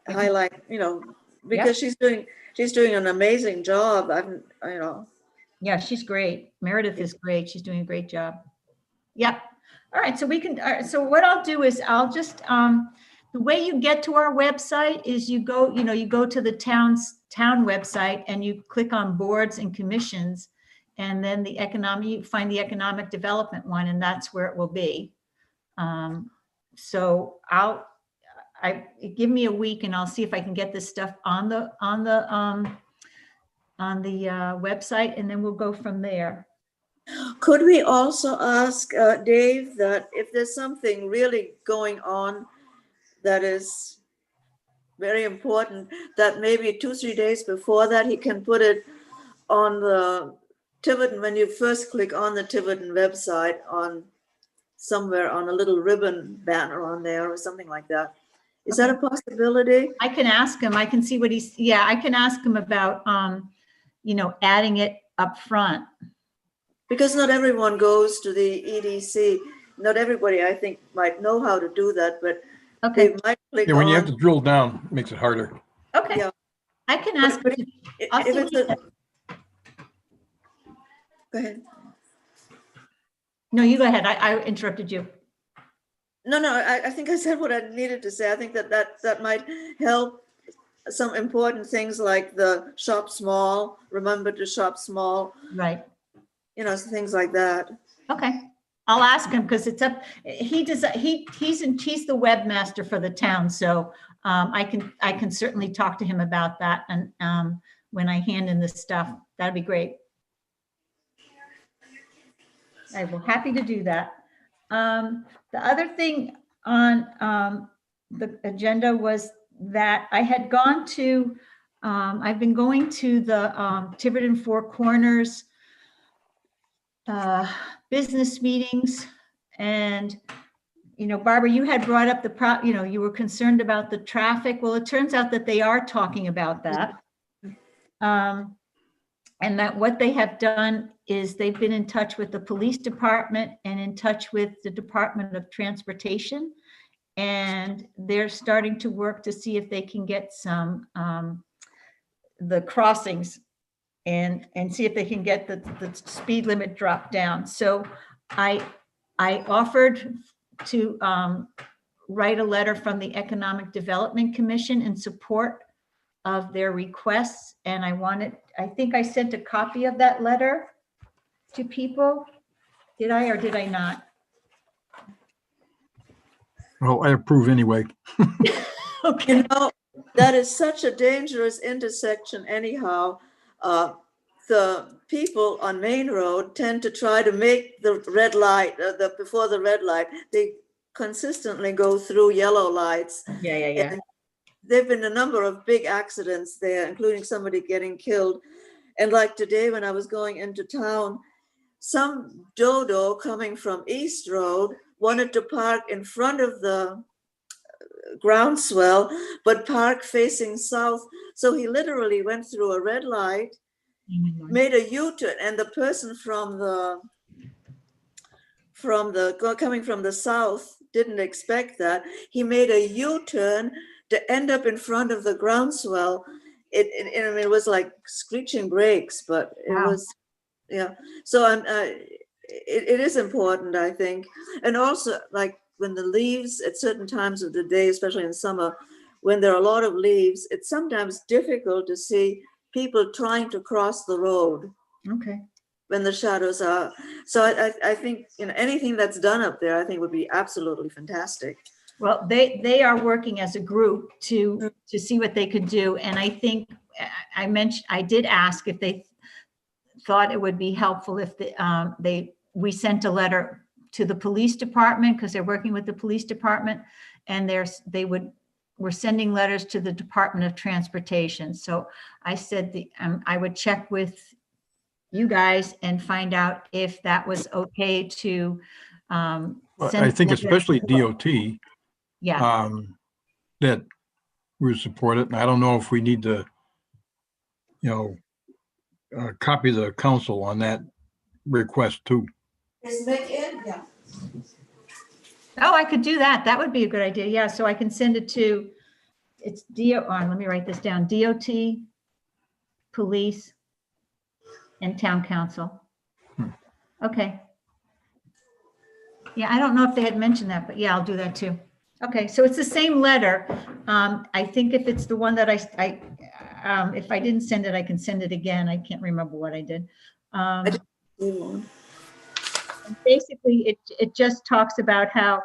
could highlight, because she's doing an amazing job. Yeah, she's great. Meredith is great. She's doing a great job. Yep. All right, so we can, so what I'll do is I'll just, the way you get to our website is you go to the town website and you click on boards and commissions, and then you find the economic development one, and that's where it will be. So give me a week and I'll see if I can get this stuff on the website, and then we'll go from there. Could we also ask Dave that if there's something really going on that is very important, that maybe 2-3 days before that, he can put it on the Tiverton, when you first click on the Tiverton website, on somewhere on a little ribbon banner on there or something like that. Is that a possibility? I can ask him. I can see what I can ask him about, adding it up front. Because not everyone goes to the EDC. Not everybody, I think, might know how to do that, but Okay. they might click Yeah, when you on. have to drill down, it makes it harder. Okay. Yeah. I can ask. But him. if I'll see it's what he says. Go ahead. No, you go ahead. I interrupted you. No, I think I said what I needed to say. I think that might help some important things like the shop small, remember to shop small, Right. Things like that. Okay. I'll ask him because it's up. He's the webmaster for the town. So I can certainly talk to him about that. And when I hand in the stuff, that'd be great. I will happy to do that. The other thing on the agenda was that I had gone to, I've been going to the Tiverton Four Corners business meetings, and Barbara, you had brought up you were concerned about the traffic. Well, it turns out that they are talking about that, and that what they have done is they've been in touch with the police department and in touch with the Department of Transportation, and they're starting to work to see if they can get some the crossings and see if they can get the speed limit dropped down. So I offered to write a letter from the Economic Development Commission in support of their requests. And I think I sent a copy of that letter to people. Did I or did I not? Well, I approve anyway. Okay. That is such a dangerous intersection anyhow. The people on Main Road tend to try to make the red light, before the red light, they consistently go through yellow lights. Yeah. And there've been a number of big accidents there, including somebody getting killed. And like today, when I was going into town, some dodo coming from East Road wanted to park in front of the groundswell, but park facing south. So he literally went through a red light, made a U-turn, and the person coming from the south didn't expect that. He made a U-turn to end up in front of the groundswell. It was like screeching brakes, but it was, yeah. So it is important, I think. And also, like when the leaves at certain times of the day, especially in summer, when there are a lot of leaves, it's sometimes difficult to see people trying to cross the road. Okay. When the shadows are. So I think anything that's done up there, I think would be absolutely fantastic. Well, they are working as a group to see what they could do. And I think I did ask if they thought it would be helpful if we sent a letter to the police department, because they're working with the police department, and we're sending letters to the Department of Transportation. So I said I would check with you guys and find out if that was okay to Well, send I think letters. especially DOT, Yeah. that we support it. And I don't know if we need to, copy the council on that request too. Is Mick in? Yeah. Oh, I could do that. That would be a good idea. Yeah, so I can send it to it's let me write this down, DOT, police, and town council. Okay. Yeah, I don't know if they had mentioned that, but yeah, I'll do that too. Okay, so it's the same letter. I think if it's the one that if I didn't send it, I can send it again. I can't remember what I did. Basically, it just talks about how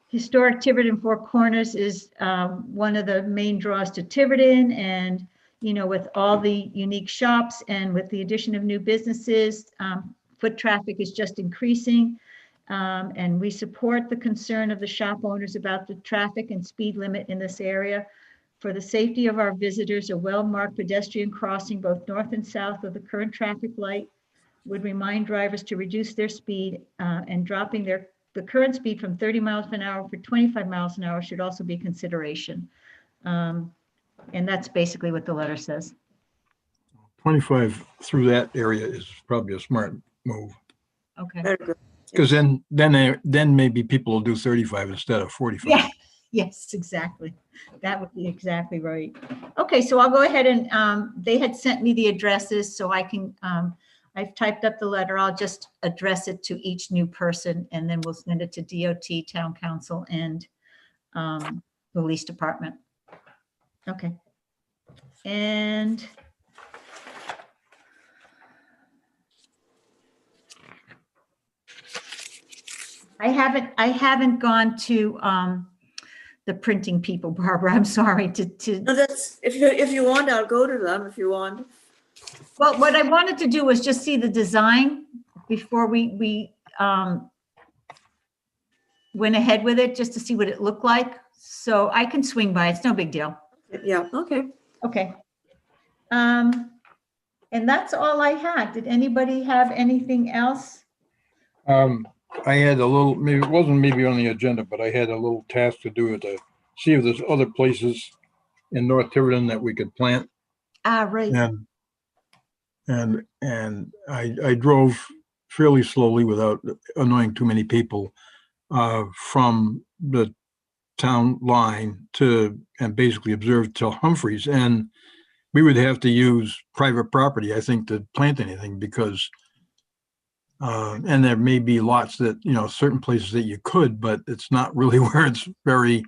historic Tiverton Four Corners is one of the main draws to Tiverton, and with all the unique shops and with the addition of new businesses, foot traffic is just increasing. And we support the concern of the shop owners about the traffic and speed limit in this area. For the safety of our visitors, a well-marked pedestrian crossing both north and south of the current traffic light would remind drivers to reduce their speed, and dropping the current speed from 30 miles an hour for 25 miles an hour should also be consideration. And that's basically what the letter says. 25 through that area is probably a smart move. Okay. Very good. Because then maybe people will do 35 instead of 45. Yeah. Yes, exactly. That would be exactly right. Okay, so I'll go ahead and they had sent me the addresses, so I can, I've typed up the letter. I'll just address it to each new person, and then we'll send it to DOT, Town Council, and Police Department. Okay. And I haven't gone to the printing people, Barbara. I'm sorry to. No, that's, if you want, I'll go to them if you want. Well, what I wanted to do was just see the design before we went ahead with it, just to see what it looked like. So I can swing by. It's no big deal. Yeah, okay. Okay. And that's all I had. Did anybody have anything else? I had a little, maybe it wasn't maybe on the agenda, but I had a little task to do to see if there's other places in North Tiverton that we could plant. Right. And I drove fairly slowly without annoying too many people from the town line and basically observed till Humphreys. And we would have to use private property, I think, to plant anything, because and there may be lots that, certain places that you could, but it's not really where it's very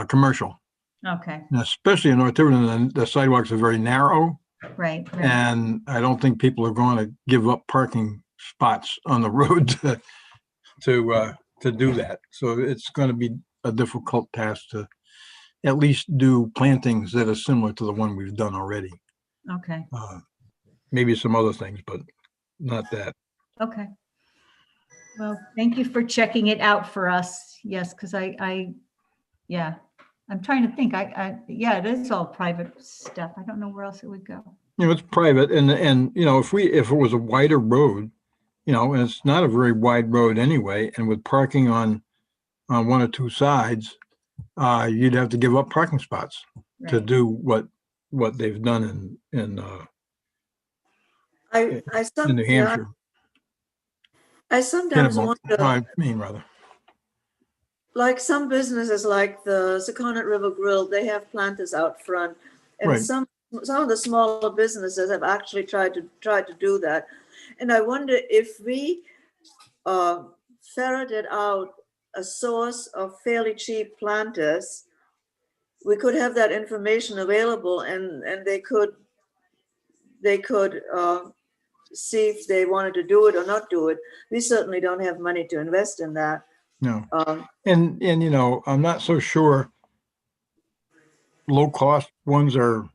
commercial. Okay. And especially in North Tiverton, the sidewalks are very narrow. Right. And I don't think people are going to give up parking spots on the road to do that. So it's going to be a difficult task to at least do plantings that are similar to the one we've done already. Okay. Maybe some other things, but not that. Okay. Well, thank you for checking it out for us. Yes, because yeah, I'm trying to think. Yeah, it is all private stuff. I don't know where else it would go. It's private, and if it was a wider road, and it's not a very wide road anyway, and with parking on one or two sides, you'd have to give up parking spots to do what they've done in New Hampshire. I sometimes wonder, rather. like some businesses like the Secundit River Grill, they have planters out front. And Right. some of the smaller businesses have actually tried to do that. And I wonder if we ferreted out a source of fairly cheap planters, we could have that information available, and they could see if they wanted to do it or not do it. We certainly don't have money to invest in that. No. And I'm not so sure low cost ones are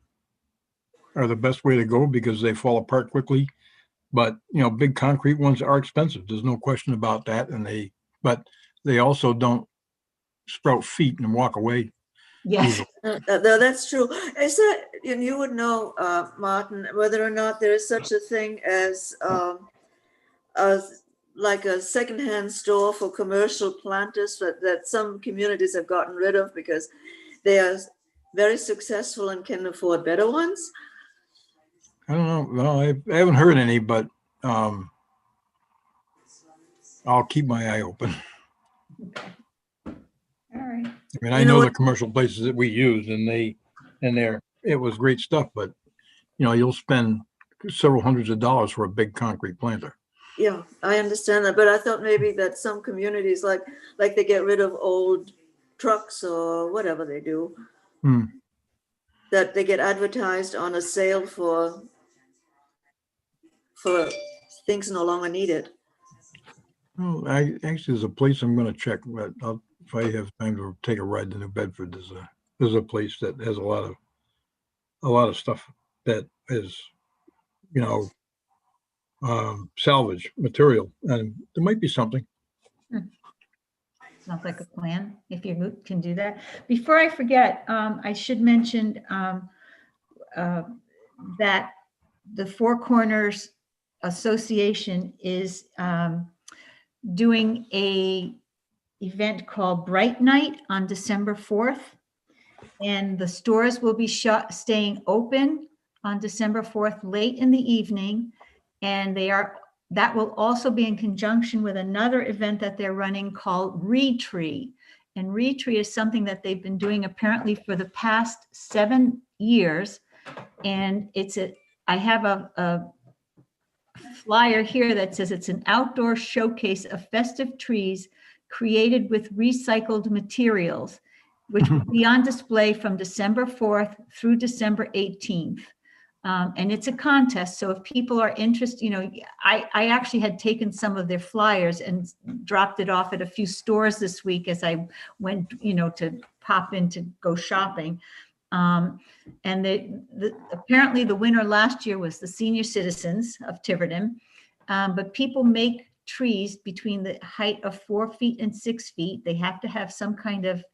the best way to go, because they fall apart quickly. But big concrete ones are expensive. There's no question about that. But they also don't sprout feet and walk away. Yes. That's true. Is that, and you would know, Martin, whether or not there is such a thing as like a secondhand store for commercial planters that some communities have gotten rid of because they are very successful and can afford better ones? I don't know. No, I haven't heard any, but I'll keep my eye open. All right. I mean, I You know know the what- commercial places that we use it was great stuff, but you'll spend several hundreds of dollars for a big concrete planter. Yeah, I understand that, but I thought maybe that some communities like they get rid of old trucks or whatever they do, Hmm. that they get advertised on a sale for things no longer needed. Well, there's a place I'm gonna check, but if I have time to take a ride to New Bedford, there's a place that has a lot of stuff that is, salvage material, and there might be something. Sounds like a plan, if you can do that. Before I forget, I should mention that the Four Corners Association is doing a event called Bright Night on December 4th. And the stores will be staying open on December 4th, late in the evening. And that will also be in conjunction with another event that they're running called Retree. And Retree is something that they've been doing apparently for the past 7 years. And I have a flyer here that says it's an outdoor showcase of festive trees created with recycled materials, which will be on display from December 4th through December 18th. And it's a contest. So if people are interested, I actually had taken some of their flyers and dropped it off at a few stores this week as I went, to pop in to go shopping. And apparently the winner last year was the senior citizens of Tiverton. But people make trees between the height of 4 feet and 6 feet. They have to have some kind of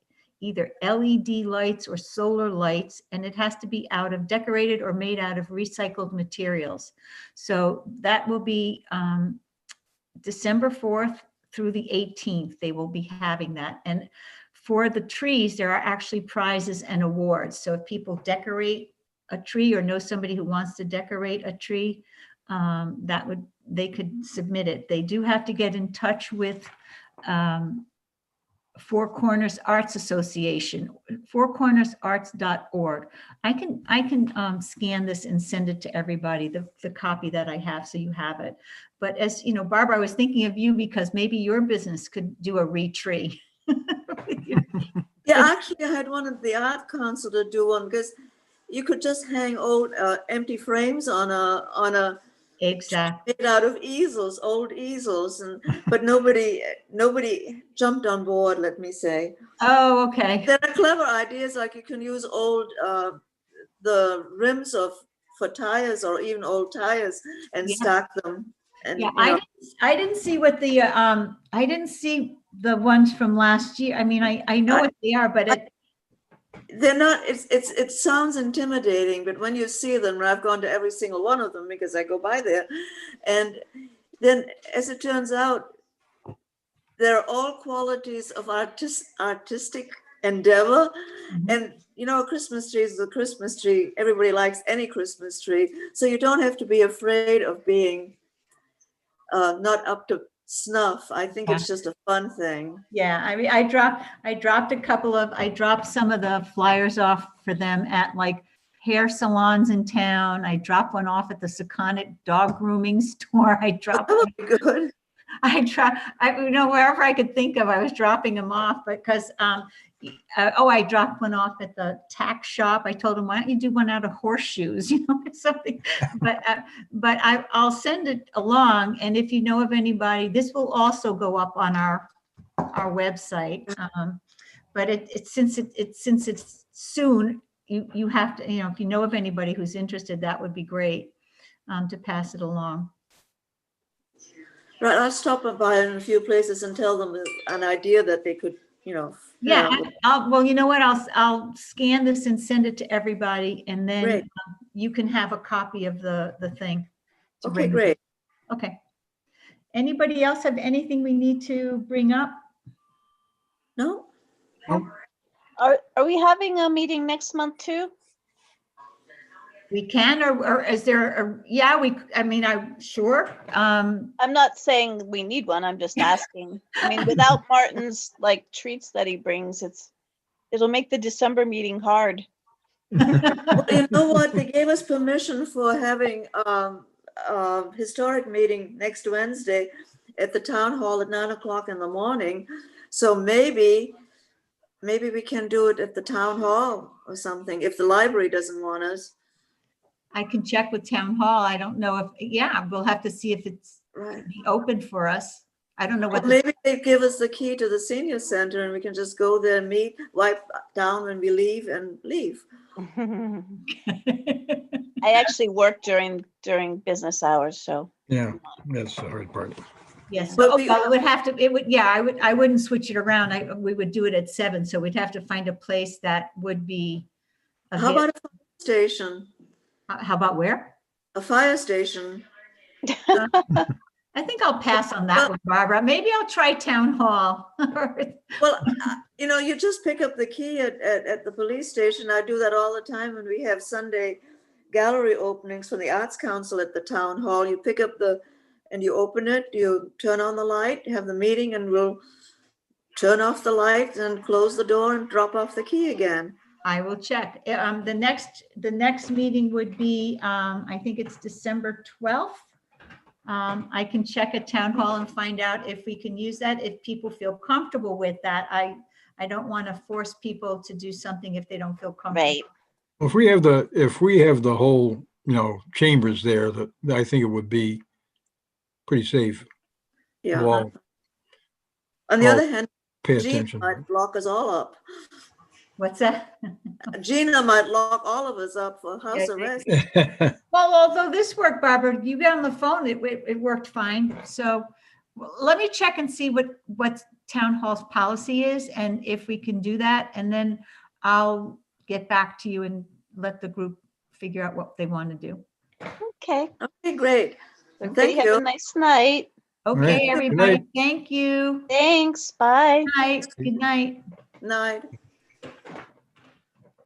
either LED lights or solar lights, and it has to be decorated or made out of recycled materials. So that will be December 4th through the 18th. They will be having that. And for the trees, there are actually prizes and awards. So if people decorate a tree or know somebody who wants to decorate a tree, they could submit it. They do have to get in touch with Four Corners Arts Association, fourcornersarts.org. I can scan this and send it to everybody, the copy that I have, so you have it. But as you know, Barbara, I was thinking of you because maybe your business could do a retree. Yeah, actually, I had wanted the art council to do one because you could just hang old empty frames on a Exactly. made out of easels, old easels, but nobody jumped on board. Let me say. Oh, okay. There are clever ideas like you can use old the rims for tires or even old tires and Yeah. stack them. And Yeah, I didn't see what the I didn't see the ones from last year. I mean, I know what they are, but they're not. It sounds intimidating, but when you see them, and I've gone to every single one of them because I go by there, and then as it turns out, they're all qualities of artistic endeavor. And a Christmas tree is a Christmas tree. Everybody likes any Christmas tree, so you don't have to be afraid of being not up to snuff. I think it's just a fun thing. yeah, I mean, I dropped some of the flyers off for them at like hair salons in town. I dropped one off at the Seconic dog grooming store. I dropped That would be good. wherever I could think of, I was dropping them off because, I dropped one off at the tack shop. I told him, why don't you do one out of horseshoes, something, but I'll send it along. And if you know of anybody, this will also go up on our website. But since it's soon, you have to, if you know of anybody who's interested, that would be great, to pass it along. Right, I'll stop by in a few places and tell them an idea that they could, Yeah, have. well, you know what? I'll scan this and send it to everybody, and then Great. You can have a copy of the thing. to Okay, bring. great. Okay. Anybody else have anything we need to bring up? No? Are we having a meeting next month too? We can, or is there, yeah, I mean, sure. I'm not saying we need one, I'm just asking. I mean, without Martin's like treats that he brings, it'll make the December meeting hard. Well, you know what? They gave us permission for having a historic meeting next Wednesday at the town hall at 9 o'clock in the morning. So maybe we can do it at the town hall or something, if the library doesn't want us. I can check with town hall. I don't know if, yeah, we'll have to see if it's Right. open for us. I don't know Well, what the, maybe they give us the key to the senior center and we can just go there, meet, wipe down when we leave and leave. I actually work during business hours, so. Yeah, that's the hard part. yes, But well, it would have to, yeah, I wouldn't switch it around. We would do it at 7, so we'd have to find a place that would be. How about a fire station? How about where? A fire station. I think I'll pass on that one, Barbara. Maybe I'll try town hall. Well, you just pick up the key at the police station. I do that all the time when we have Sunday gallery openings for the Arts Council at the town hall. You pick up and you open it, you turn on the light, have the meeting, and we'll turn off the light and close the door and drop off the key again. I will check. The next meeting would be, I think it's December 12th. I can check at town hall and find out if we can use that, if people feel comfortable with that. I don't want to force people to do something if they don't feel comfortable. Right. If we have the whole, chambers there, that I think it would be pretty safe. Yeah. Well, On the well, other hand, pay Gina attention. might lock us all up. What's that? Gina might lock all of us up for house Yeah, arrest. Well, although this worked, Barbara, you got on the phone, it worked fine. So let me check and see what town hall's policy is and if we can do that. And then I'll get back to you and let the group figure out what they want to do. Okay. Okay, great. Everybody Thank have a you. nice night. Okay, Right. Good everybody, night. thank you. Thanks. Bye. Good night. Good night. Night.